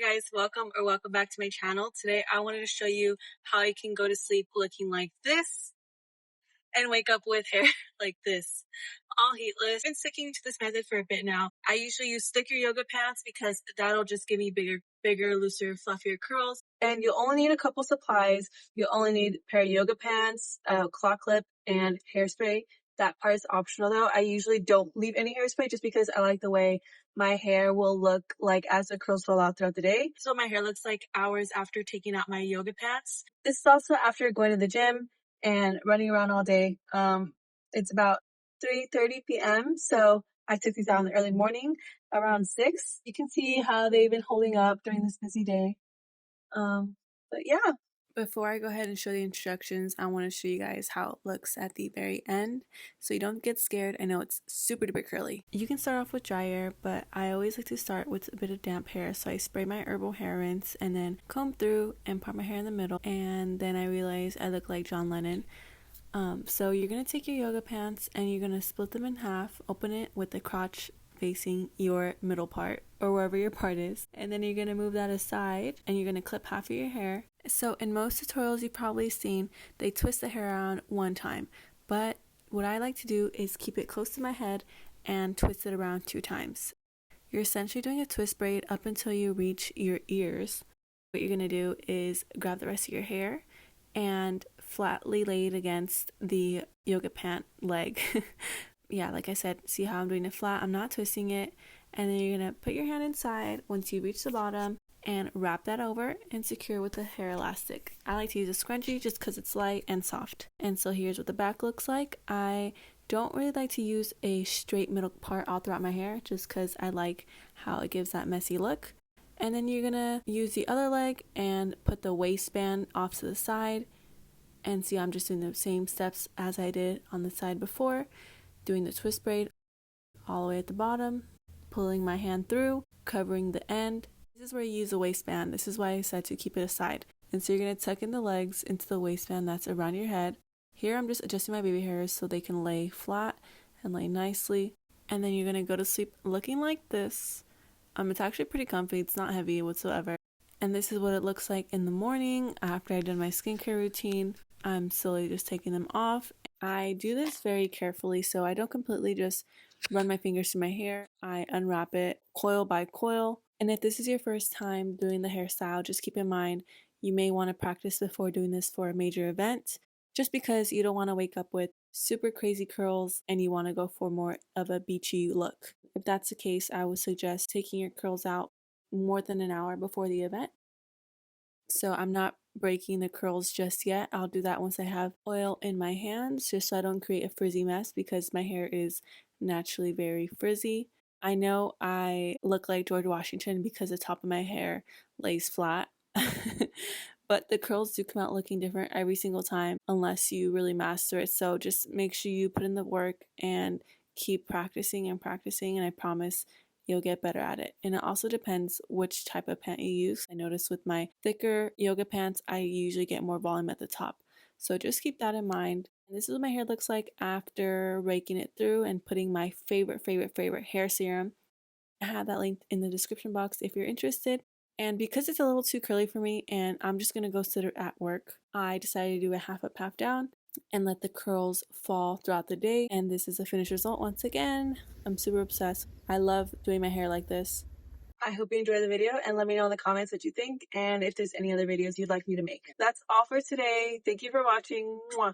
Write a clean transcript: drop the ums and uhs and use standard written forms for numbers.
Hi guys, welcome back to my channel. Today I wanted to show you how you can go to sleep looking like this and wake up with hair like this, all heatless. I've been sticking to this method for a bit now. I usually use thicker yoga pants because that'll just give me bigger, looser, fluffier curls. And you'll only need a couple supplies. You'll only need a pair of yoga pants, a claw clip, and hairspray. That part is optional though. I usually don't leave any hairspray just because I like the way my hair will look like as the curls fall out throughout the day. So my hair looks like hours after taking out my yoga pants. This is also after going to the gym and running around all day. It's about 3:30 p.m. So I took these out in the early morning around 6. You can see how they've been holding up during this busy day. But yeah. Before I go ahead and show the instructions, I want to show you guys how it looks at the very end so you don't get scared. I know it's super duper curly. You can start off with dry hair, but I always like to start with a bit of damp hair. So I spray my herbal hair rinse and then comb through and part my hair in the middle. And then I realized I look like John Lennon. So you're going to take your yoga pants and you're going to split them in half, open it with the crotch facing your middle part or wherever your part is, and then you're going to move that aside and you're going to clip half of your hair. So in most tutorials you've probably seen, they twist the hair around one time, but what I like to do is keep it close to my head and twist it around 2 times. You're essentially doing a twist braid up until you reach your ears. What you're going to do is grab the rest of your hair and flatly lay it against the yoga pant leg. Yeah, like I said, see how I'm doing it flat? I'm not twisting it. And then you're going to put your hand inside once you reach the bottom and wrap that over and secure with a hair elastic. I like to use a scrunchie just because it's light and soft. And so here's what the back looks like. I don't really like to use a straight middle part all throughout my hair just because I like how it gives that messy look. And then you're going to use the other leg and put the waistband off to the side. And see, I'm just doing the same steps as I did on the side before. Doing the twist braid all the way at the bottom, pulling my hand through, covering the end. This is where you use the waistband. This is why I said to keep it aside. And so you're going to tuck in the legs into the waistband that's around your head. Here I'm just adjusting my baby hairs so they can lay flat and lay nicely. And then you're going to go to sleep looking like this. It's actually pretty comfy. It's not heavy whatsoever. And this is what it looks like in the morning after I've done my skincare routine. I'm slowly just taking them off. I do this very carefully, so I don't completely just run my fingers through my hair. I unwrap it coil by coil. And if this is your first time doing the hairstyle, just keep in mind you may want to practice before doing this for a major event, just because you don't want to wake up with super crazy curls and you want to go for more of a beachy look. If that's the case, I would suggest taking your curls out more than an hour before the event. So I'm not breaking the curls just yet. I'll do that once I have oil in my hands, just so I don't create a frizzy mess because my hair is naturally very frizzy. I know I look like George Washington because the top of my hair lays flat, but the curls do come out looking different every single time unless you really master it. So just make sure you put in the work and keep practicing and practicing, and I promise you'll get better at it. And it also depends which type of pant you use. I notice with my thicker yoga pants, I usually get more volume at the top. So just keep that in mind. And this is what my hair looks like after raking it through and putting my favorite hair serum. I have that linked in the description box if you're interested. And because it's a little too curly for me and I'm just going to go sit at work, I decided to do a half up, half down and let the curls fall throughout the day. And this is the finished result once again. I'm super obsessed. I love doing my hair like this. I hope you enjoyed the video and let me know in the comments what you think and if there's any other videos you'd like me to make. That's all for today. Thank you for watching. Mwah.